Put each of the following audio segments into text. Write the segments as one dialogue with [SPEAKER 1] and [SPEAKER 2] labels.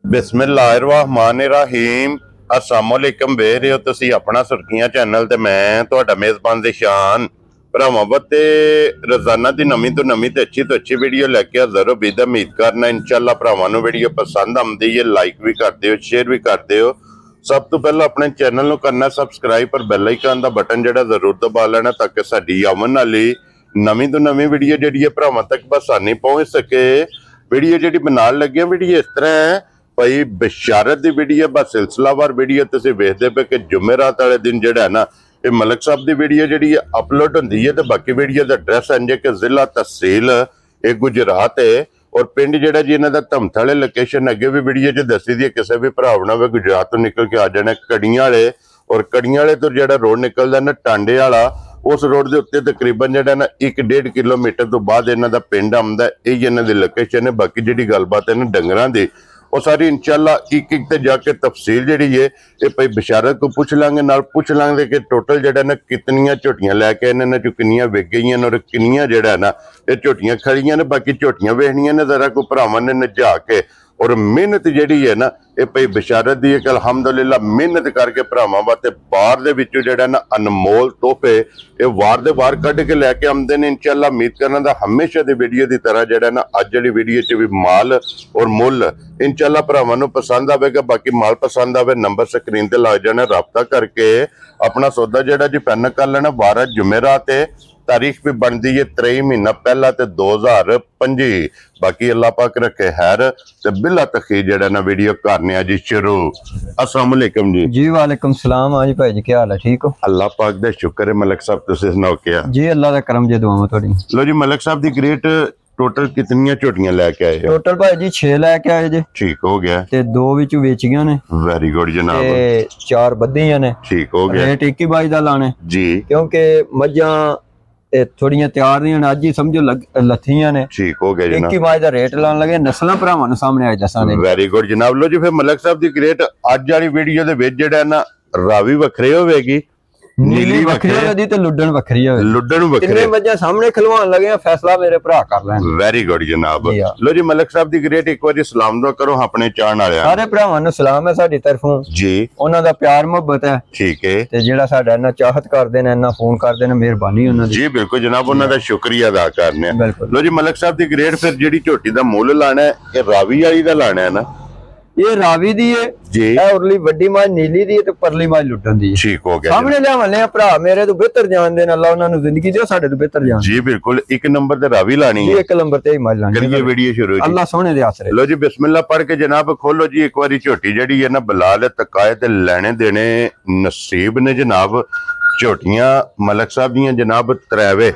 [SPEAKER 1] बिस्मिल्लाहिर्रहमानिर्रहीम अस्सलामुअलैकुम ਵੇਖ ਰਹੇ ਹੋ ਤੁਸੀਂ ਆਪਣਾ ਸੁਰਖੀਆਂ ਚੈਨਲ ਤੇ ਮੈਂ ਤੁਹਾਡਾ ਮੇਜ਼ਬਾਨ ਜ਼ਿਸ਼ਾਨ ਭਰਾਵਾਂ ਤੇ ਰੋਜ਼ਾਨਾ ਦੀ ਨਵੀਂ ਤੋਂ ਨਵੀਂ ਤੇ ਅੱਛੀ ਵੀਡੀਓ ਲੈ ਕੇ ਹਾਜ਼ਰ ਹੋ। ਬੀਦ ਉਮੀਦ ਕਰਨਾ ਇਨਸ਼ਾਅੱਲਾ ਭਰਾਵਾਂ ਨੂੰ ਵੀਡੀਓ ਪਸੰਦ ਆਉਂਦੀ ਹੈ, ਲਾਈਕ ਵੀ ਕਰਦੇ ਹੋ, ਸ਼ੇਅਰ ਵੀ ਕਰਦੇ ਹੋ। ਸਭ ਤੋਂ ਪਹਿਲਾਂ ਆਪਣੇ ਚੈਨਲ ਨੂੰ ਕਰਨਾ ਸਬਸਕ੍ਰਾਈਬ ਪਰ ਬੈਲ ਆਈਕਨ ਦਾ ਬਟਨ ਜਿਹੜਾ ਜ਼ਰੂਰ ਦਬਾ ਲੈਣਾ ਤਾਂ ਕਿ ਸਾਡੀ ਆਉਣ ਵਾਲੀ ਨਵੀਂ ਤੋਂ ਨਵੀਂ ਵੀਡੀਓ ਜਿਹੜੀ ਹੈ ਭਰਾਵਾਂ ਤੱਕ ਬਸਾਨੀ ਪਹੁੰਚ ਸਕੇ। ਵੀਡੀਓ ਜਿਹੜੀ ਬਣਾਉਣ ਲੱਗੇ ਵੀਡੀਓ ਇਸ ਤਰ੍ਹਾਂ ਹੈ ਭਾਈ ਬਸ਼ਾਰਤ ਦੀ ਵੀਡੀਓ ਬਸ ਸਿਲਸਿਲਾਵਾਰ ਵੀਡੀਓ ਤੁਸੀਂ ਵੇਖਦੇ ਪਏ ਕਿ ਜੁਮੇਰਾਤ ਵਾਲੇ ਦਿਨ ਜਿਹੜਾ ਨਾ ਇਹ ਮਲਕ ਸਾਹਿਬ ਦੀ ਵੀਡੀਓ ਜਿਹੜੀ ਅਪਲੋਡ ਹੁੰਦੀ ਹੈ ਤੇ ਬਾਕੀ ਵੀਡੀਓ ਦਾ ਐਡਰੈਸ ਹੈ ਕਿ ਜ਼ਿਲ੍ਹਾ ਤਹਿਸੀਲ ਇਹ ਗੁਜਰਾਤ ਹੈ ਔਰ ਪਿੰਡ ਜਿਹੜਾ ਜੀ ਇਹਨਾਂ ਦਾ ਧਮਥਾਲੇ ਲੋਕੇਸ਼ਨ ਅੱਗੇ ਵੀ ਵੀਡੀਓ 'ਚ ਦੱਸੀ ਦੀ ਹੈ। ਕਿਸੇ ਵੀ ਭਰਾ ਨਾ ਵੇ ਗੁਜਰਾਤ ਤੋਂ ਨਿਕਲ ਕੇ ਆ ਜਾਣਾ ਕੜੀਆਂ ਵਾਲੇ ਔਰ ਕੜੀਆਂ ਵਾਲੇ ਤੋਂ ਜਿਹੜਾ ਰੋਡ ਨਿਕਲਦਾ ਨਾ ਟਾਂਡੇ ਵਾਲਾ ਉਸ ਰੋਡ ਦੇ ਉੱਤੇ ਤਕਰੀਬਨ ਜਿਹੜਾ ਨਾ 1.5 ਕਿਲੋਮੀਟਰ ਤੋਂ ਬਾਅਦ ਇਹਨਾਂ ਦਾ ਪਿੰਡ ਆਉਂਦਾ। ਇਹ ਇਹਨਾਂ ਦੀ ਲੋਕੇਸ਼ਨ ਹੈ। ਬਾਕੀ ਜਿਹੜੀ ਗੱਲਬਾਤ ਹੈ ਨਾ ਡੰਗਰਾਂ ਦੀ ਉਹ ਸਾਰੀ ਇਨਸ਼ਾਅੱਲਾ ਇੱਕ ਤੇ ਜਾ ਕੇ ਤਫਸੀਲ ਜਿਹੜੀ ਹੈ ਇਹ ਭਾਈ ਬਸ਼ਾਰਤ को ਪੁੱਛ ਲਾਂਗੇ, ਨਾਲ ਪੁੱਛ ਲਾਂਗੇ ਕਿ ਟੋਟਲ ਜਿਹੜਾ ਨਾ ਕਿਤਨੀਆਂ ਝੋਟੀਆਂ ਲੈ ਕੇ ਇਹਨਾਂ ਚੋਂ ਕਿੰਨੀਆਂ ਵਿਕ ਗਈਆਂ ਔਰ ਕਿੰਨੀਆਂ ਜਿਹੜਾ ਨਾ ਇਹ ਝੋਟੀਆਂ ਖੜੀਆਂ ਨੇ। ਬਾਕੀ ਝੋਟੀਆਂ ਵੇਖਣੀਆਂ ਨੇ ਜ਼ਰਾ ਕੋਈ ਭਰਾਵਾਂ ਨੇ ਨਜਾ ਕੇ ਔਰ ਮਿਹਨਤ ਜਿਹੜੀ ਹੈ ਨਾ ਇਹ ਭਾਈ ਬਸ਼ਾਰਤ ਦੀ ਇੱਕ ਅਲਹਮਦੁਲਿਲਾ ਮਿਹਨਤ ਕਰਕੇ ਭਰਾਵਾਂ ਵਾਸਤੇ ਬਾਹਰ ਦੇ ਵਿੱਚੋਂ ਜਿਹੜਾ ਨਾ ਅਨਮੋਲ ਤੋਹਫੇ ਇਹ ਵਾਰ ਦੇ ਵਾਰ ਕੱਢ ਕੇ ਲੈ ਕੇ ਆਉਂਦੇ ਨੇ। ਇਨਸ਼ਾਅੱਲਾ ਉਮੀਦ ਕਰਨਾ ਦਾ ਹਮੇਸ਼ਾ ਦੀ ਵੀਡੀਓ ਦੀ ਤਰ੍ਹਾਂ ਜਿਹੜਾ ਨਾ ਅੱਜ ਵਾਲੀ ਵੀਡੀਓ 'ਚ ਵੀ ਮਾਲ ਔਰ ਮੁੱਲ ਇਨਸ਼ਾਅੱਲਾ ਭਰਾਵਾਂ ਨੂੰ ਪਸੰਦ ਆਵੇਗਾ। ਬਾਕੀ ਮਾਲ ਪਸੰਦ ਆਵੇ ਨੰਬਰ ਸਕਰੀਨ ਤੇ ਲੱਗ ਜਾਣਾ, ਰਾਬਤਾ ਕਰਕੇ ਆਪਣਾ ਸੌਦਾ ਜਿਹੜਾ ਜੀ ਪੈਨ ਕਰ ਲੈਣਾ। 12 ਜੁਮੇਰਾਤ ਤੇ तारीख भी बनती है 23 महीना पहला ते 2025। बाकी अल्लाह पाक रखे खैर ते बिला तखीर जेड़ा ना वीडियो करने आज शुरू। अस्सलाम वालेकुम जी।
[SPEAKER 2] जी वालेकुम सलाम। हाँ जी भाई जी क्या हाल है, ठीक हो?
[SPEAKER 1] अल्लाह पाक दा शुक्र है। मलक साहब तुसीं सुनाओ क्या?
[SPEAKER 2] जी अल्लाह दा करम जे दुआवां तुहाडी।
[SPEAKER 1] लो जी मलक साहब दी ग्रेट टोटल कितनियां झोटियां लेके आए हो?
[SPEAKER 2] टोटल भाई जी 6 लेके आए जे।
[SPEAKER 1] ठीक हो गया
[SPEAKER 2] ते 2 विचों वेचियां ने।
[SPEAKER 1] वेरी गुड जनाब।
[SPEAKER 2] ते 4 बद्धियां ने।
[SPEAKER 1] ठीक हो गया।
[SPEAKER 2] रेट 21 22 दा लाने
[SPEAKER 1] जी
[SPEAKER 2] क्योंकि मज्जां थोड़ियां तैयार नहीं अज ही समझो लथियां ने।
[SPEAKER 1] ठीक हो गया जनाब।
[SPEAKER 2] 21 22 दा रेट लाने लगे नस्लां भरावां नूं सामने आज दसांगे।
[SPEAKER 1] वेरी गुड जनाब। लो जी फिर मलक साहब दी ग्रेट अज वाली वीडियो दे विच जेड़ा ना रावी वखरे होवेगी,
[SPEAKER 2] नीली वखरी होवेगी ते लुड्डन वखरी होवेगी।
[SPEAKER 1] लुड्डन वखरे
[SPEAKER 2] तिन्ने मज्जां सामने खलवाण लगे फैसला मेरे भरा कर लैण।
[SPEAKER 1] वेरी गुड जनाब। लो जी मलक साहब दी ग्रेट एक बारी सलाम दो करो अपने चाहण वालियां
[SPEAKER 2] सारे भरावां नूं सलाम है साडी तरफों
[SPEAKER 1] जी।
[SPEAKER 2] उन्हां दा प्यार मुहब्बत है।
[SPEAKER 1] ठीक है।
[SPEAKER 2] ते जेड़ा साडा इन्ना चाहत करदे ने इन्ना फोन करदे ने मेहरबानी उन्हां दी।
[SPEAKER 1] जी बिल्कुल जनाब उन्हां दा शुक्रिया अदा करने।
[SPEAKER 2] बिल्कुल।
[SPEAKER 1] लो जी मलक साहब दी ग्रेट फिर जेड़ी झोटी दा मुੱਲ लाना है ये रावी वाली दा लाना है ना?
[SPEAKER 2] ये रावी दी है
[SPEAKER 1] जी।
[SPEAKER 2] उरली वड्डी मां नीली दी ते परली मां लुड्डन दी।
[SPEAKER 1] ठीक हो गया।
[SPEAKER 2] सामने लियावने भरा मेरे तो बेहतर जान देन अल्लाह उन्हां नूं जिंदगी दे साडे तो बेहतर जान।
[SPEAKER 1] जी बिल्कुल। एक नंबर ते रावी लानी
[SPEAKER 2] जी
[SPEAKER 1] है।
[SPEAKER 2] एक नंबर ते ही मां लानी।
[SPEAKER 1] करिए वीडियो शुरू जी।
[SPEAKER 2] अल्लाह सोने दे आसरे।
[SPEAKER 1] लो जी बिस्मिल्लाह पढ़ के जनाब खोलो जी एक बारी झोटी जेड़ी है ना बलाल तकाए ते लेने देने नसीब ने जनाब। झोटियां मलक साहब दियां जनाब त्रैवे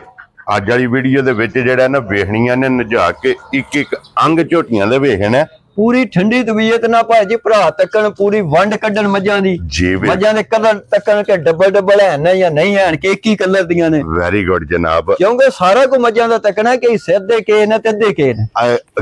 [SPEAKER 1] अज वाली वीडियो दे विच जेड़ा ना वेखणियां ने नजा के एक एक अंग झोटियां दे वेखणे
[SPEAKER 2] पूरी ठंडी तबीयत ना भाई जी भरा तकन पूरी वंड कड्डन मज्जां दी।
[SPEAKER 1] जी
[SPEAKER 2] मज्जां दे कलर तकन के डबल है ना या नहीं है के एक ही कलर दियां ने।
[SPEAKER 1] वेरी गुड जनाब।
[SPEAKER 2] क्योंकि सारा को मज्जां दा तकना कि सिर दे के ने ते अद्धे के ने।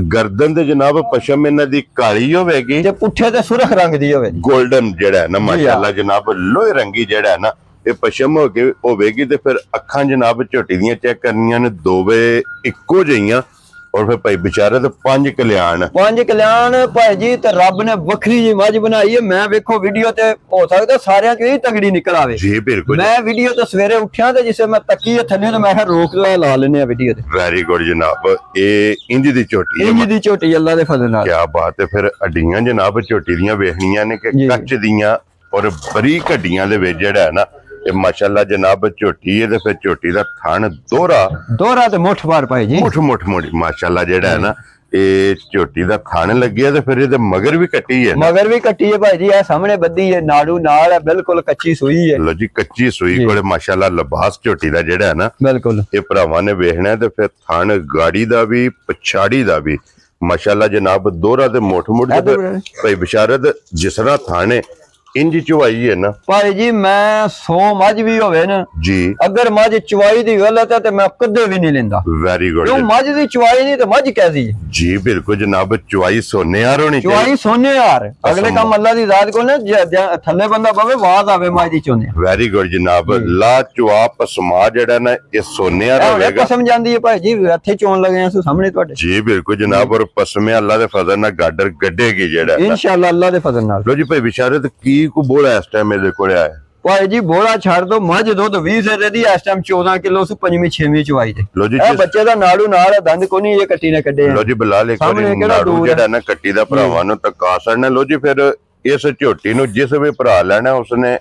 [SPEAKER 1] गर्दन ते जनाब पशम इन्हां दी काली होवेगी
[SPEAKER 2] ते पुट्ठे ते सुरख रंग दी होवेगी।
[SPEAKER 1] गोल्डन जेड़ा है ना माशाअल्लाह जनाब लोहे रंगी जेड़ा है ना ये पशम होवेगी ते फिर अखां जनाब झोटी दियां चेक करनियां ने दोवे इक्को जिहियां और फिर भाई बेचारे तो 5 कल्याण भाई जी ते रब ने वखरी जी मज बनाई है। मैं वेखो वीडियो ते हो सकदा सारियां चों ही तगड़ी निकल आवे। जी बिल्कुल। मैं वीडियो तो सवेरे उठिया ते जिसे मैं तकी थल्ले तो मैं रोक ला लेने आ वीडियो ते। वेरी गुड जनाब। ये इंज दी झोटी है। इंज दी झोटी अल्लाह दे फजल नाल। क्या बात है। फिर हड्डियां जनाब झोटी दियां वेखणियां ने कि कच्च दियां और बरीक हड्डियां दे विच जेड़ा है ना ये माशाअल्लाह जनाब झोटी है ते फिर झोटी दा थान दोहरा ते मुठ बार भाई जी मुठ माशाअल्लाह जेड़ा है ना ये झोटी दा थान लगे ते फिर ये मगर भी कट्टी है भाई जी। ये सामने बद्दी है नाड़ू नाल है बिल्कुल कच्ची सुई है। लो जी कच्ची सुई कोले माशाअल्लाह लिबास झोटी दा जेड़ा है ना बिल्कुल ये भरावां ने वेखना ते फिर थान गाड़ी दा भी पछाड़ी दा भी माशाअल्लाह जनाब दोहरा ते मुठ भाई बशारत जिस तरह थाने ਇੰਜ ਚੁਆਈ ਹੈ ਨਾ
[SPEAKER 2] ਭਾਈ ਜੀ ਮੈਂ 100 ਮੱਝ ਵੀ ਹੋਵੇ ਨਾ
[SPEAKER 1] ਜੀ,
[SPEAKER 2] ਅਗਰ ਮੱਝ ਚੁਆਈ ਦੀ ਗਲਤ ਹੈ ਤੇ ਮੈਂ ਕਦੇ ਵੀ ਨਹੀਂ ਲੈਂਦਾ।
[SPEAKER 1] ਵੈਰੀ ਗੁੱਡ
[SPEAKER 2] ਕਿਉਂ ਮੱਝ ਦੀ ਚੁਆਈ ਨਹੀਂ ਤੇ ਮੱਝ ਕੈਸੀ ਹੈ?
[SPEAKER 1] ਜੀ ਬਿਲਕੁਲ ਜਨਾਬ, ਚੁਆਈ ਸੋਨੇਹਾਰ ਹੋਣੀ
[SPEAKER 2] ਚੁਆਈ ਸੋਨੇ ਯਾਰ, ਅਗਲੇ ਕੰਮ ਅੱਲਾ ਦੀ ਜ਼ਾਤ ਕੋਲ ਨਾ ਥੱਲੇ ਬੰਦਾ ਪਵੇ ਆਵਾਜ਼ ਆਵੇ ਮੱਝ ਦੀ ਚੋਨੇ।
[SPEAKER 1] ਵੈਰੀ ਗੁੱਡ ਜਨਾਬ, ਲਾ ਚੁਆ ਪਸਮਾ ਜਿਹੜਾ ਨਾ ਇਹ ਸੋਨੇਹਾਰ ਹੋਵੇਗਾ।
[SPEAKER 2] ਕਸਮ ਜਾਂਦੀ ਹੈ ਭਾਈ ਜੀ, ਇੱਥੇ ਚੋਣ ਲਗੇ ਆ ਸਾਹਮਣੇ ਤੁਹਾਡੇ।
[SPEAKER 1] ਜੀ ਬਿਲਕੁਲ ਜਨਾਬ, ਔਰ ਪਸਮੇ ਅੱਲਾ ਦੇ ਫਜ਼ਲ ਨਾਲ ਗਾਡਰ ਗੱਡੇਗੀ ਜਿਹੜਾ
[SPEAKER 2] ਇਨਸ਼ਾਅੱਲਾ ਅੱਲਾ ਦੇ ਫਜ਼ਲ ਨਾਲ।
[SPEAKER 1] ਲੋ ਜੀ ਭਾਈ ਬਿਸ਼ਾਰਤ ਕੀ ਕੋ ਬੋਲਾ ਇਸ ਟਾਈਮ ਇਹਦੇ ਕੋਲ ਆਇਆ
[SPEAKER 2] ਭਾਈ ਜੀ ਬੋਲਾ ਛੱਡ ਦੋ, ਮੱਝ ਦੁੱਧ 20 ਸਿਰੇ ਦੀ ਇਸ ਟਾਈਮ 14 ਕਿਲੋ ਸੀ 5ਵੀਂ 6ਵੀਂ ਚਵਾਈ ਤੇ।
[SPEAKER 1] ਲੋ ਜੀ
[SPEAKER 2] ਇਹ ਬੱਚੇ ਦਾ ਨਾੜੂ ਨਾਲ ਦੰਦ ਕੋਈ ਨਹੀਂ, ਇਹ ਕੱਟੀ ਨੇ ਕੱਢੇ।
[SPEAKER 1] ਲੋ ਜੀ ਬਲਾਲ ਇੱਕ ਵਾਰੀ ਨਾੜੂ ਜਿਹੜਾ ਨਾ ਕੱਟੀ ਦਾ ਭਰਾਵਾਂ ਨੂੰ ਤਕਾ ਸੜਨਾ। ਲੋ ਜੀ ਫਿਰ ਇਸ ਝੋਟੀ ਨੂੰ ਜਿਸ ਵੀ ਭਰਾ ਲੈਣਾ ਉਸਨੇ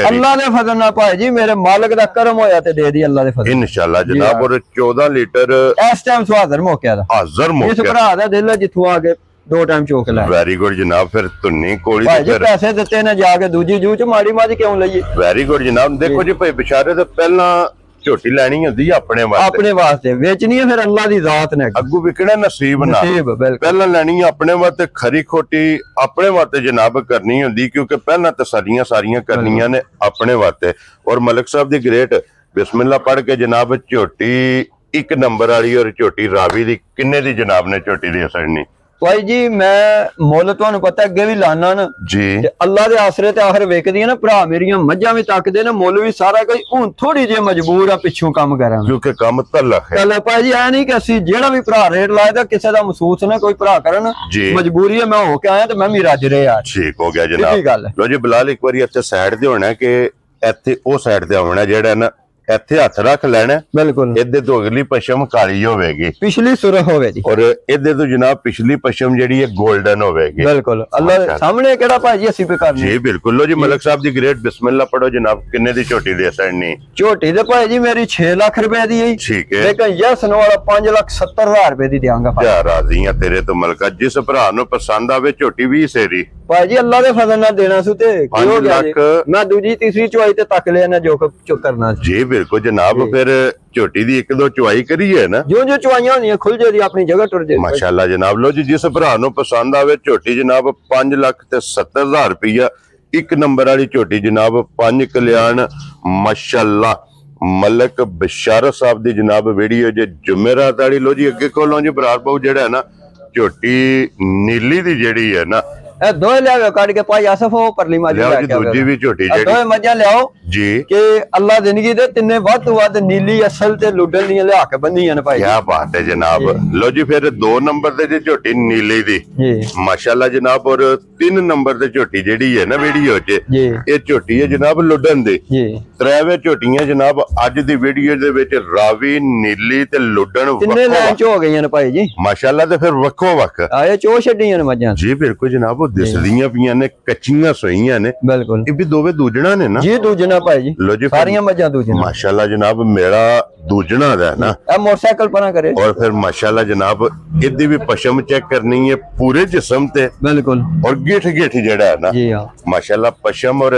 [SPEAKER 2] ਅੱਲਾ ਦੇ ਫਜ਼ਲ ਨਾਲ ਭਾਈ ਜੀ ਮੇਰੇ ਮਾਲਕ ਦਾ ਕਰਮ ਹੋਇਆ ਤੇ ਦੇ ਦੀ ਅੱਲਾ ਦੇ ਫਜ਼ਲ
[SPEAKER 1] ਇਨਸ਼ਾਅੱਲਾ ਜਨਾਬ। ਔਰ 14 ਲੀਟਰ
[SPEAKER 2] ਇਸ ਟਾਈਮ ਸੁਹਾਜ਼ਰ ਮੌਕਿਆ ਦਾ
[SPEAKER 1] ਹਾਜ਼ਰ ਮੌਕਿਆ
[SPEAKER 2] ਇਸ ਭਰਾ ਦਾ ਦਿਲ ਜਿੱਥੋਂ ਆ ਕੇ 2 ਟਾਈਮ ਚੋਕ ਲੈ।
[SPEAKER 1] ਵੈਰੀ ਗੁੱਡ ਜਨਾਬ, ਫਿਰ ਧੁੰਨੀ ਕੋਲੀ
[SPEAKER 2] ਭਾਈ ਜੀ ਪੈਸੇ ਦਿੱਤੇ ਨੇ ਜਾ ਕੇ ਦੂਜੀ ਜੂ ਚ ਮਾੜੀ ਮੱਝ ਕਿਉਂ ਲਈਏ?
[SPEAKER 1] ਵੈਰੀ ਗੁੱਡ ਜਨਾਬ। ਦੇਖੋ ਜੀ ਭਾਈ ਬਿਸ਼ਾਰੇ ਤੋਂ ਪਹਿਲਾਂ ਝੋਟੀ ਲੈਣੀ ਹੁੰਦੀ ਆਪਣੇ
[SPEAKER 2] ਵਾਸਤੇ ਵੇਚਣੀ ਹੈ, ਫਿਰ ਅੱਲਾ ਦੀ ਜ਼ਾਤ ਨੇ
[SPEAKER 1] ਅੱਗੂ ਵਿਕਣਾ ਨਸੀਬ ਨਾਲ। ਪਹਿਲਾਂ ਲੈਣੀ ਆਪਣੇ ਵਾਸਤੇ ਖਰੀ ਖੋਟੀ ਆਪਣੇ ਵਾਸਤੇ ਜਨਾਬ ਕਰਨੀ ਹੁੰਦੀ, ਕਿਉਂਕਿ ਪਹਿਲਾਂ ਤਸੱਲੀਆਂ ਸਾਰੀਆਂ ਕਰਨੀਆਂ ਨੇ ਆਪਣੇ ਵਾਸਤੇ। ਔਰ ਮਲਕ ਸਾਹਿਬ ਦੀ ਗ੍ਰੇਟ ਬਿਸਮਿਲ੍ਲਾ ਪੜ੍ਹ ਕੇ ਜਨਾਬ ਝੋਟੀ 1 ਨੰਬਰ ਵਾਲੀ ਔਰ ਝੋਟੀ ਰਾਵੀ ਦੀ ਕਿੰਨੇ ਦੀ ਜਨਾਬ ਨੇ ਝੋਟੀ ਦੀ ਅਸਰਨੀ?
[SPEAKER 2] ਭਾਈ ਜੀ ਮੈਂ ਮੁੱਲ ਤੁਹਾਨੂੰ ਪਤਾ ਅੱਗੇ ਵੀ ਲਾਣਾ ਨਾ
[SPEAKER 1] ਜੀ,
[SPEAKER 2] ਤੇ ਅੱਲਾ ਦੇ ਆਸਰੇ ਤੇ ਆਖਰ ਵੇਖਦੀਆਂ ਨਾ ਭਰਾ ਮੇਰੀਆਂ ਮੱਝਾਂ ਵੀ ਤੱਕਦੇ ਨੇ, ਮੁੱਲ ਵੀ ਸਾਰਾ ਕੁਝ। ਹੁਣ ਥੋੜੀ ਜਿਹੀ ਮਜਬੂਰ ਆ ਪਿੱਛੋਂ ਕੰਮ ਕਰਾਂ
[SPEAKER 1] ਕਿਉਂਕਿ ਕੰਮ ਤਲਖ ਹੈ।
[SPEAKER 2] ਚੱਲ ਭਾਈ ਜੀ ਐ ਨਹੀਂ ਕਿ ਅਸੀਂ ਜਿਹੜਾ ਵੀ ਭਰਾ ਰੇਟ ਲਾਇਦਾ ਕਿਸੇ ਦਾ ਮਹਿਸੂਸ ਨਾ ਕੋਈ ਭਰਾ ਕਰਨ, ਮਜਬੂਰੀ ਹੈ। ਮੈਂ ਹੋ ਕੇ ਆਇਆ ਤੇ ਮੈਂ ਵੀ ਰੱਜ ਰਿਹਾ ਯਾਰ।
[SPEAKER 1] ਠੀਕ ਹੋ ਗਿਆ ਜਨਾਬ। ਲੋ ਜੀ ਬਲਾਲ ਇੱਕ ਵਾਰੀ ਇੱਥੇ ਸਾਈਡ ਤੇ ਹੋਣਾ ਕਿ ਇੱਥੇ ਉਹ ਸਾਈਡ ਤੇ ਆਉਣਾ ਜਿਹੜਾ ਨਾ ਇੱਥੇ ਹੱਥ ਰੱਖ ਲੈਣਾ। ਬਿਲਕੁਲ ਇਹਦੇ ਤੋਂ ਅਗਲੀ ਪਸ਼ਮ ਕਾਲੀ ਹੋਵੇਗੀ,
[SPEAKER 2] ਪਿਛਲੀ ਸੁਰਖ ਹੋਵੇਗੀ,
[SPEAKER 1] ਔਰ ਇਹਦੇ ਤੋਂ ਜਨਾਬ ਪਿਛਲੀ ਪਸ਼ਮ ਜਿਹੜੀ ਹੈ 골ਡਨ ਹੋਵੇਗੀ।
[SPEAKER 2] ਬਿਲਕੁਲ ਅੱਲਾ ਦੇ ਸਾਹਮਣੇ ਕਿਹੜਾ ਭਾਜੀ ਅਸੀਂ ਵੀ ਕਰਨੀ। ਜੀ
[SPEAKER 1] ਬਿਲਕੁਲ। ਲੋ ਜੀ ਮਲਕ ਸਾਹਿਬ ਦੀ ਗ੍ਰੇਟ ਬਿਸਮਿਲ੍ਲਾ ਪੜੋ ਜਨਾਬ। ਕਿੰਨੇ ਦੀ ਝੋਟੀ ਦੇ ਸੜਨੀ?
[SPEAKER 2] ਝੋਟੀ ਦੇ ਭਾਈ ਜੀ ਮੇਰੀ 6 ਲੱਖ ਰੁਪਏ ਦੀ ਹੈ।
[SPEAKER 1] ਠੀਕ ਹੈ,
[SPEAKER 2] ਲੇਕਿਨ ਯਸ ਨੋ ਵਾਲਾ 5,70,000 ਰੁਪਏ ਦੀ ਦਿਆਂਗਾ।
[SPEAKER 1] ਯਾ ਰਾਜ਼ੀ ਆ ਤੇਰੇ ਤੋਂ ਮਲਕਾ, ਜਿਸ ਭਰਾ ਨੂੰ ਪਸੰਦ ਆਵੇ ਝੋਟੀ 20 ਸੇਰੀ
[SPEAKER 2] ਭਾਈ ਜੀ ਅੱਲਾ ਦੇ ਫਜ਼ਲ ਨਾਲ ਦੇਣਾ ਸੁ ਤੇ
[SPEAKER 1] 5 ਲੱਖ।
[SPEAKER 2] ਮੈਂ ਦੂਜੀ ਤੀਸਰੀ ਚੁਆਈ ਤੇ ਤੱਕ ਲਿਆ ਨਾ ਜੋ ਕਰਨਾ।
[SPEAKER 1] ਜੀ ਬਿਲਕੁਲ ਜਨਾਬ। ਫਿਰ ਝੋਟੀ ਦੀ 1-2 ਚੁਆਈ ਕਰੀਏ ਨਾ,
[SPEAKER 2] ਜੋ ਚੁਆਈਆਂ ਹੁੰਦੀਆਂ ਖੁੱਲ ਜੇ ਦੀ ਆਪਣੀ ਜਗ੍ਹਾ ਟੁਰ ਜੇ।
[SPEAKER 1] ਮਾਸ਼ਾਅੱਲਾ ਜਨਾਬ। ਲੋ ਜੀ ਜਿਸ ਭਰਾ ਨੂੰ ਪਸੰਦ ਆਵੇ ਝੋਟੀ ਜਨਾਬ 5,70,000 ਰੁਪਇਆ 1 ਨੰਬਰ ਵਾਲੀ ਝੋਟੀ ਜਨਾਬ 5 ਕਲਿਆਣ ਮਾਸ਼ਾਅੱਲਾ ਮਲਕ ਬਿਸ਼ਾਰਤ ਸਾਹਿਬ ਦੀ ਜਨਾਬ ਵੀਡੀਓ ਜੇ ਜੁਮੇਰਾਤ ਵਾਲੀ। ਲੋ ਜੀ ਅੱਗੇ ਕੋਲੋਂ ਜੀ ਬਰਾਰ ਬਾਉ ਜਿਹੜਾ ਹੈ ਨਾ ਝੋਟੀ ਨੀਲੀ ਦੀ ਜਿਹੜੀ ਹੈ ਨਾ ਇਹ ਦੋਏ ਲਿਆਓ ਕੱਢ ਕੇ ਭਾਈ ਆਸਫ ਉਹ ਪਰਲੀ ਮੱਝ ਲੈ ਕੇ ਦੂਜੀ ਵੀ ਝੋਟੀ ਜਿਹੜੀ ਦੋਏ ਮੱਝਾਂ ਲਿਆਓ ਜੀ ਕਿ ਅੱਲਾ ਜ਼ਿੰਦਗੀ ਦੇ ਤਿੰਨੇ ਵੱਧ ਤੋਂ ਵੱਧ ਨੀਲੀ ਅਸਲ ਤੇ ਲੁੱਡਣ ਦੀਆਂ ਲਿਆ ਕੇ ਬੰਨੀਆਂ ਨੇ ਭਾਈ। ਕੀ ਬਾਤ ਹੈ ਜਨਾਬ। ਲੋ ਜੀ ਫਿਰ 2 ਨੰਬਰ ਤੇ ਜੇ ਝੋਟੀ ਨੀਲੀ ਦੀ ਜੀ ਮਾਸ਼ਾਅੱਲਾ ਜਨਾਬ। ਔਰ 3 ਨੰਬਰ ਤੇ ਝੋਟੀ ਜਿਹੜੀ ਹੈ ਨਾ ਵੀਡੀਓ 'ਚ ਇਹ ਝੋਟੀ ਹੈ ਜਨਾਬ ਲੁੱਡਣ ਦੀ ਜੀ। 3ਵੇਂ ਝੋਟੀਆਂ ਜਨਾਬ ਅੱਜ ਦੀ ਵੀਡੀਓ ਦੇ ਵਿੱਚ ਰਾਵੀ ਨੀਲੀ ਤੇ ਲੁੱਡਣ
[SPEAKER 2] ਤਿੰਨੇ ਲਾਈਨ 'ਚ ਹੋ ਗਈਆਂ ਨੇ ਭਾਈ ਜੀ ਮਾਸ਼ਾਅੱਲਾ।
[SPEAKER 1] ਤੇ ਫਿਰ ਵੱਖੋ ਵੱਖ
[SPEAKER 2] ਆਏ ਚੋ ਛੱਡੀਆਂ ਨੇ ਮੱਝਾਂ ਜੀ। ਬਿਲਕੁਲ
[SPEAKER 1] ਜਨਾਬ ਦਿਸਦੀਆਂ ਪਈਆਂ ਨੇ, ਕੱਚੀਆਂ ਸੋਈਆਂ ਨੇ। ਬਿਲਕੁਲ ਇਹ ਵੀ ਦੋਵੇਂ ਦੂਜਣਾ ਨੇ ਨਾ ਜੀ। ਦੂਜਣਾ ਭਾਈ ਜੀ। ਲੋ ਜੀ ਸਾਰੀਆਂ ਮੱਝਾਂ ਦੂਜਣਾ ਮਾਸ਼ਾਅੱਲਾ ਜਨਾਬ। ਮੇਰਾ ਦੂਜਣਾ ਦਾ ਨਾ ਇਹ ਮੋਟਰਸਾਈਕਲ ਪਨਾ ਕਰੇ। ਔਰ ਫਿਰ ਮਾਸ਼ਾਅੱਲਾ ਜਨਾਬ ਇਹਦੀ ਵੀ ਪਸ਼ਮ ਚੈੱਕ ਕਰਨੀ ਹੈ ਪੂਰੇ ਜਿਸਮ ਤੇ। ਬਿਲकुल ਔਰ ਗਿੱਠ ਜਿਹੜਾ ਹੈ ਨਾ ਜੀ ਹਾਂ ਮਾਸ਼ਾਅੱਲਾ ਪਸ਼ਮ। ਔਰ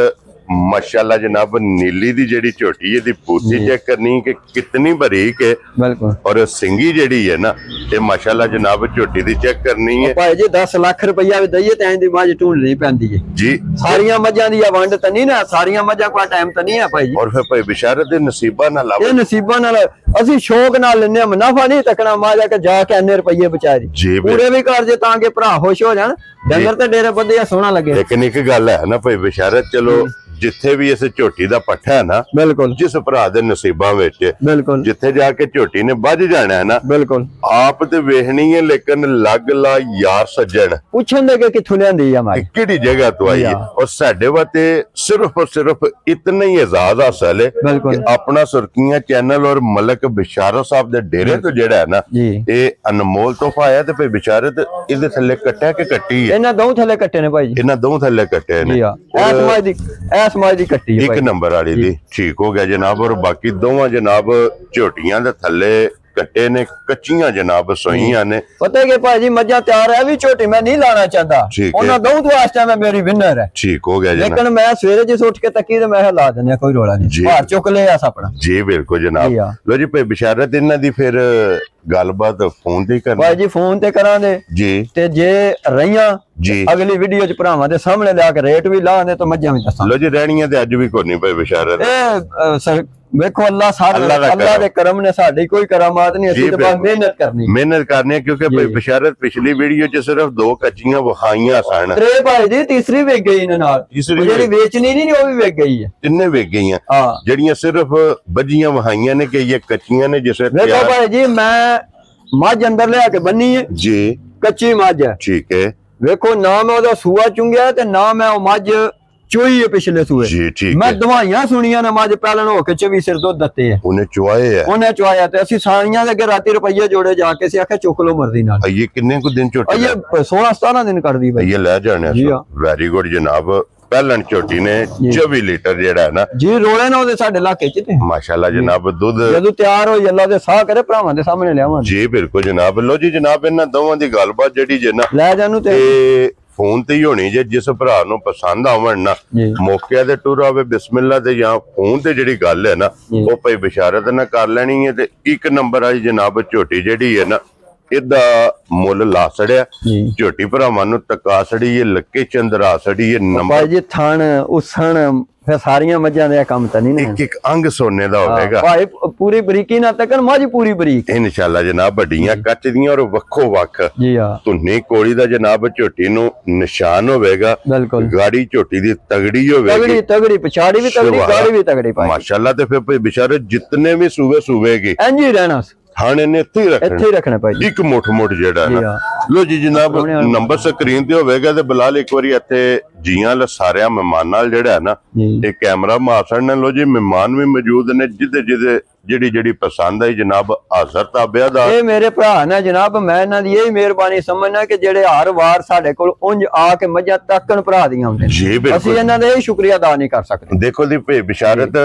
[SPEAKER 1] माशाल्लाह जनाब नीली दी जेडी झोटी है दी पूछी चेक करनी कि कितनी बारीक है। बिल्कुल और सिंगी जेडी है ना ये माशाल्लाह जनाब झोटी दी चेक करनी है। भाई जी 10 लाख रुपया भी दईए ते इंदी मझ ढूंढनी पैंदी है जी। सारियां मझां दी वंड त नहीं ना, सारियां मझां कोई टाइम त नहीं है भाई जी। और फिर भाई बिशारत दे नसीबा नाल लाओ, ये नसीबा नाल ਅਸੀਂ ਸ਼ੌਕ ਨਾਲ ਲੈਨੇ ਆ, ਮੁਨਾਫਾ ਨਹੀਂ ਤੱਕਣਾ ਮਾਜਾ ਕੇ ਜਾ ਕੇ ਇੰਨੇ ਰੁਪਏ ਵਿਚਾਰੀ ਪੂਰੇ ਵੀ ਕਰ ਜੇ ਤਾਂ ਕਿ ਭਰਾ ਖੁਸ਼ ਹੋ ਜਾਣ, ਡੰਗਰ ਤੇ ਡੇਰੇ ਬੰਦੇ ਸੋਹਣਾ ਲੱਗੇ। ਲੇਕਿਨ ਇੱਕ ਗੱਲ ਹੈ ਨਾ ਭਾਈ ਬਿਸ਼ਾਰਤ, ਚਲੋ ਜਿੱਥੇ ਵੀ ਇਸ ਝੋਟੀ ਦਾ ਪੱਠਾ ਹੈ ਨਾ ਬਿਲਕੁਲ ਜਿਸ ਭਰਾ ਦੇ ਨਸੀਬਾਂ ਵਿੱਚ ਬਿਲਕੁਲ ਜਿੱਥੇ ਜਾ ਕੇ ਝੋਟੀ ਨੇ ਵੱਜ ਜਾਣਾ ਹੈ ਨਾ ਬਿਲकुल ਆਪ ਤੇ ਵੇਖਣੀ ਹੈ, ਲੇਕਿਨ ਲੱਗ ਲਾ ਯਾਰ ਸੱਜਣ ਪੁੱਛਣ ਦੇ ਕਿ ਕਿੱਥੋਂ ਲਿਆਂਦੀ ਆ ਮਾਈ ਕਿਹੜੀ ਜਗ੍ਹਾ ਤੋਂ ਆਈ ਹੈ। ਔਰ ਸਾਡੇ ਵਾਸਤੇ ਸਿਰਫ ਇਤਨਾ ਹੀ ਇਜਾਜ਼ ਹਾਸਲ ਹੈ ਕਿ ਆਪਣਾ ਸੁਰਖੀਆਂ ਚੈਨਲ ਔਰ ਮਲਕ ਬਿਸ਼ਾਰਤ ਸਾਹਿਬ ਦੇ ਡੇਰੇ ਤੋਂ ਜਿਹੜਾ ਹੈ ਨਾ ਇਹ ਅਨਮੋਲ ਤੋਹਫਾ ਹੈ। ਤੇ ਭਾਈ ਬਿਸ਼ਾਰਤ ਇਹਦੇ ਥੱਲੇ ਕੱਟਿਆ ਕਿ ਕੱਟੀ ਹੈ? ਇਹਨਾਂ ਦੋ ਥੱਲੇ ਕੱਟੇ ਨੇ ਭਾਈ, ਇਹਨਾਂ ਦੋ ਥੱਲੇ ਕੱਟੇ ਨੇ। ਸਮਾਜ ਦੀ ਕੱਟੀ ਇੱਕ ਨੰਬਰ ਵਾਲੀ ਦੀ ਠੀਕ ਹੋ ਗਿਆ ਜਨਾਬ। ਔਰ ਬਾਕੀ ਦੋਵਾਂ ਜਨਾਬ ਝੋਟੀਆਂ ਦੇ ਥੱਲੇ ਕੱਟੇ ਨੇ, ਕੱਚੀਆਂ ਜਨਾਬ ਸੋਈਆਂ ਨੇ। ਪਤਾ ਕਿ ਭਾਜੀ ਮੱਝਾਂ ਤਿਆਰ ਹੈ ਵੀ ਝੋਟੀ ਮੈਂ ਨਹੀਂ ਲਾਣਾ ਚਾਹੁੰਦਾ, ਉਹਨਾਂ ਦੋ ਤੋਂ ਇਸ ਟਾਈਮ ਮੇਰੀ ਵਿਨਰ ਹੈ। ਠੀਕ ਹੋ ਗਿਆ ਜਨਾਬ। ਲੇਕਿਨ ਮੈਂ ਸਵੇਰੇ ਜਿਸ ਉੱਠ ਕੇ ਤੱਕੀ ਤੇ ਮੈਂ ਲਾ ਦਿੰਦਾ, ਕੋਈ ਰੋਲਾ ਨਹੀਂ, ਭਾਰ ਚੁੱਕ ਲਿਆ ਆਪਣਾ ਜੀ। ਬਿਲਕੁਲ ਜਨਾਬ। ਲੋ ਜੀ ਭਾਈ ਬਿਸ਼ਾਰਤ ਇਹਨਾਂ ਦੀ ਫਿਰ ਗੱਲਬਾਤ ਫੋਨ ਤੇ ਕਰਨੀ
[SPEAKER 2] ਭਾਈ ਜੀ ਫੋਨ ਤੇ ਕਰਾਂਗੇ
[SPEAKER 1] ਜੀ
[SPEAKER 2] ਤੇ ਜੇ ਰਹੀਆਂ
[SPEAKER 1] ਜੀ
[SPEAKER 2] ਅਗਲੀ ਵੀਡੀਓ ਚ ਭਰਾਵਾਂ ਦੇ ਸਾਹਮਣੇ ਲਿਆ ਕੇ ਰੇਟ ਵੀ ਲਾਉਂਦੇ ਤਾਂ ਮੱਝਾਂ ਵੀ ਦੱਸਾਂ।
[SPEAKER 1] ਲੋ ਜੀ ਰਹਿਣੀਆਂ ਤੇ ਅੱਜ ਵੀ ਕੋਈ ਨਹੀਂ ਭਾਈ ਬਿਸ਼ਾਰਤ
[SPEAKER 2] ਇਹ ਵੇਖੋ ਅੱਲਾ
[SPEAKER 1] ਅੱਲਾ ਦਾ
[SPEAKER 2] ਅੱਲਾ ਦੇ ਕਰਮ ਨੇ ਸਾਡੀ ਕੋਈ ਕਰਾਮਾਤ ਨਹੀਂ, ਅਸੀਂ ਤਾਂ ਬਸ ਮਿਹਨਤ ਕਰਨੀ
[SPEAKER 1] ਕਿਉਂਕਿ ਭਾਈ ਬਿਸ਼ਾਰਤ ਪਿਛਲੀ ਵੀਡੀਓ ਚ ਸਿਰਫ 2 ਕੱਚੀਆਂ ਵਿਖਾਈਆਂ ਸਨ
[SPEAKER 2] ਤੇ ਭਾਈ ਜੀ ਤੀਸਰੀ ਵੇਚ ਗਈ ਇਹਨਾਂ ਨਾਲ, ਜਿਹੜੀ ਵੇਚਣੀ ਨਹੀਂ ਉਹ ਵੀ ਵੇਚ ਗਈ ਹੈ,
[SPEAKER 1] ਤਿੰਨੇ ਵੇਚ ਗਈਆਂ ਜਿਹੜੀਆਂ ਸਿਰਫ ਬੱਜੀਆਂ ਵਿਖਾਈਆਂ ਨੇ ਕਿ ਇਹ ਕੱਚੀਆਂ ਨੇ ਜਿਸ
[SPEAKER 2] ਵੇਖੋ ਭਾਈ ਜੀ ਮੈਂ ਮੱਝ ਅੰਦਰ ਲਿਆ ਕੇ ਬੰਨੀ ਹੈ ਜੀ, ਕੱਚੀ ਮੱਝ ਹੈ
[SPEAKER 1] ਠੀਕ ਹੈ।
[SPEAKER 2] ਵੇਖੋ ਨਾ ਮੈਂ ਉਹਦਾ ਸੂਆ ਚੁੰਗਿਆ ਤੇ ਨਾ ਮੈਂ ਉਹ ਮੱਝ ਚੋਈ ਹੈ ਪਿਛਲੇ ਸੂਏ
[SPEAKER 1] ਜੀ ਠੀਕ
[SPEAKER 2] ਮੈਂ ਦਵਾਈਆਂ ਸੁਣੀਆਂ ਨੇ ਮੱਝ ਪਹਿਲਣ ਹੋ ਕੇ 24 ਸਿਰ ਦੁੱਧ ਦਿੱਤੇ ਹੈ, ਉਹਨੇ ਚੁਆਇਆ ਤੇ ਅਸੀਂ ਸਾਰੀਆਂ ਦੇ ਅੱਗੇ ਰਾਤੀ ਰੁਪਈਏ ਜੋੜੇ ਜਾ ਕੇ ਅਸੀਂ ਆਖਿਆ ਚੁੱਕ ਲੋ ਮਰਜ਼ੀ ਨਾਲ।
[SPEAKER 1] ਇਹ ਕਿੰਨੇ ਕੁ ਦਿਨ ਝੋਟੀ
[SPEAKER 2] ਇਹ 16-17 ਦਿਨ ਕੱਢਦੀ ਭਾਈ
[SPEAKER 1] ਇਹ ਲੈ ਜਾਣੇ ਵੈਰੀ ਗੁੱਡ ਜਨਾਬ। ਪਹਿਲਣ ਝੋਟੀ ਨੇ 24 ਲੀਟਰ ਜਿਹੜਾ ਨਾ ਜੀ
[SPEAKER 2] ਰੋਲੇ ਨਾ ਉਹਦੇ ਸਾਡੇ ਇਲਾਕੇ ਚ ਤੇ
[SPEAKER 1] ਮਾਸ਼ਾਅੱਲਾ ਜਨਾਬ ਦੁੱਧ
[SPEAKER 2] ਜਦੋਂ ਤਿਆਰ ਹੋਈ ਅੱਲਾ ਦੇ ਸਾਹ ਕਰੇ ਭਰਾਵਾਂ ਦੇ ਸਾਹਮਣੇ ਲਿਆਵਾਂਗੇ
[SPEAKER 1] ਜੀ ਬਿਲਕੁਲ ਜਨਾਬ। ਲੋ ਜੀ ਜਨਾਬ ਇਹਨਾਂ ਦੋਵਾਂ ਦੀ ਗੱਲਬਾਤ ਜਿਹੜੀ ਜੇ ਨਾ
[SPEAKER 2] ਲੈ ਜਾਨੂੰ ਤੇ
[SPEAKER 1] ਫੋਨ ਤੇ ਹੀ ਹੋਣੀ ਜੇ ਜਿਸ ਭਰਾ ਨੂੰ ਪਸੰਦ ਆਵਣ ਨਾ ਮੌਕੇ ਤੇ ਟੁਰ ਆਵੇ ਬਿਸਮਿਲ੍ਲਾ ਤੇ ਜਾਂ ਫੋਨ ਤੇ ਜਿਹੜੀ ਗੱਲ ਹੈ ਨਾ ਉਹ ਭਾਈ ਬਿਸ਼ਾਰਤ ਨਾ ਕਰ ਲੈਣੀ ਹੈ ਤੇ 1 ਨੰਬਰ ਵਾਲੀ ਜਨਾਬ ਝੋਟੀ ਜਿਹੜੀ ਹੈ ਨਾ ਇਹਦਾ ਮੁੱਲ ਲਾ ਸੜਿਆ ਝੋਟੀ ਭਰਾਵਾਂ ਨੂੰ ਤਕਾ ਸੜੀ ਲੱਕੇ ਚੰਦਰਾ ਸੜੀ ਨੰਬਰ
[SPEAKER 2] ਜੀ ਥਣ ਉਸਣ ਫਿਰ ਸਾਰੀਆਂ ਮੱਝਾਂ ਦੇ ਕੰਮ ਤਾਂ ਨਹੀਂ
[SPEAKER 1] ਇੱਕ ਅੰਗ ਸੋਨੇ ਦਾ ਹੋਵੇਗਾ
[SPEAKER 2] ਭਾਈ ਪੂਰੀ ਬਰੀਕੀ ਨਾਲ ਤੱਕਣ ਮੱਝ ਪੂਰੀ ਬਰੀਕ
[SPEAKER 1] ਇਨਸ਼ਾਅੱਲਾ ਜਨਾਬ ਵੱਡੀਆਂ ਕੱਚ ਦੀਆਂ ਔਰ ਵੱਖੋ ਵੱਖ
[SPEAKER 2] ਜੀ ਹਾਂ
[SPEAKER 1] ਧੁੰਨੀ ਕੋਲੀ ਦਾ ਜਨਾਬ ਝੋਟੀ ਨੂੰ ਨਿਸ਼ਾਨ ਹੋਵੇਗਾ
[SPEAKER 2] ਬਿਲਕੁਲ
[SPEAKER 1] ਗਾੜੀ ਝੋਟੀ ਦੀ ਤਗੜੀ ਹੋਵੇਗੀ
[SPEAKER 2] ਤਗੜੀ ਪਛਾੜੀ ਵੀ ਤਗੜੀ ਗਾੜੀ ਵੀ ਤਗੜੀ ਭਾਈ
[SPEAKER 1] ਮਾਸ਼ਾਅੱਲਾ ਤੇ ਫਿਰ ਬਿਸ਼ਾਰਤ ਜਿੰਨੇ ਵੀ ਸੂਵੇ ਸੂਵੇਗੀ
[SPEAKER 2] ਇੰਜ ਹੀ ਰਹਿਣਾ
[SPEAKER 1] ਥਾਣੇ ਨੇ ਇੱਥੇ ਹੀ ਰੱਖਣਾ
[SPEAKER 2] ਭਾਈ
[SPEAKER 1] ਇੱਕ ਮੁੱਠ ਜਿਹੜਾ ਨਾ ਲੋ ਜੀ ਜਨਾਬ ਨੰਬਰ ਸਕਰੀਨ ਤੇ ਹੋਵੇਗਾ ਤੇ ਬਲਾਲ ਇੱਕ ਵਾਰੀ ਇੱਥੇ ਜੀਆਂ ਸਾਰਿਆਂ ਮਹਿਮਾਨ ਨਾਲ ਜਿਹੜਾ ਨਾ ਇਹ ਕੈਮਰਾ ਮਾਸੜ ਨੇ ਲੋ ਜੀ ਮਹਿਮਾਨ ਵੀ ਮੌਜੂਦ ਨੇ ਜਿਹਦੇ ਜਿਹੜੀ ਪਸੰਦ ਆਈ ਜਨਾਬ ਹਾਜ਼ਰ ਤਾਬਿਆ ਦਾ ਇਹ ਮੇਰੇ ਭਰਾ ਨੇ ਜਨਾਬ। ਮੈਂ ਇਹਨਾਂ ਦੀ ਇਹ ਮਿਹਰਬਾਨੀ ਸਮਝਣਾ ਕਿ ਜਿਹੜੇ ਹਰ ਵਾਰ ਸਾਡੇ ਕੋਲ ਉਂਝ ਆ ਕੇ ਮੱਝਾਂ ਤੱਕਣ ਭਰਾ ਦੀਆਂ ਹੁੰਦੇ ਨੇ, ਅਸੀਂ ਇਹਨਾਂ ਦਾ ਇਹ ਸ਼ੁਕਰੀਆ ਅਦਾ ਨਹੀਂ ਕਰ ਸਕਦੇ। ਦੇਖੋ ਦੀ ਭੇ ਬਿਸ਼ਾਰਤ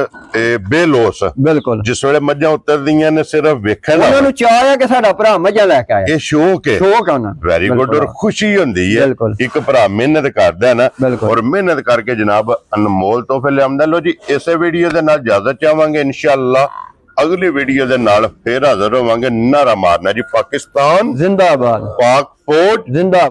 [SPEAKER 1] ਬੇਲੋਸ ਬਿਲਕੁਲ ਜਿਸ ਵੇਲੇ ਮੱਝਾਂ ਉਤਰਦੀਆਂ ਨੇ ਸਿਰਫ ਵੇਖਣ ਉਹਨਾਂ ਨੂੰ ਚਾਹ ਹੈ ਕਿ ਸਾਡਾ ਭਰਾ ਮੱਝਾਂ ਲੈ ਕੇ ਆਇਆ, ਇਹ ਸ਼ੌਕ ਹੈ ਉਹਨਾਂ ਵੈਰੀ ਗੁੱਡ ਔਰ ਖੁਸ਼ੀ ਹੁੰਦੀ ਹੈ ਇੱਕ ਭਰਾ ਮਿਹਨਤ ਕਰਦਾ ਨਾ ਔਰ ਮਿਹਨਤ ਕਰਕੇ ਜਨਾਬ ਅਨਮੋਲ ਤੋਹਫੇ ਲਿਆਉਂਦਾ। ਲੋ ਜੀ ਇਸੇ ਵੀਡੀਓ ਦੇ ਨਾਲ ਇਜਾਜ਼ਤ ਚਾਹਾਂਗੇ ਇਨਸ਼ਾਅੱਲਾ ਅਗਲੀ ਵੀਡੀਓ ਦੇ ਨਾਲ ਫੇਰ ਹਾਜ਼ਰ ਹੋਵਾਂਗੇ। ਨਾਰਾ ਮਾਰਨਾ ਜੀ ਪਾਕਿਸਤਾਨ ਜ਼ਿੰਦਾਬਾਦ, ਪਾਕ ਫੌਜ ਜ਼ਿੰਦਾਬਾਦ।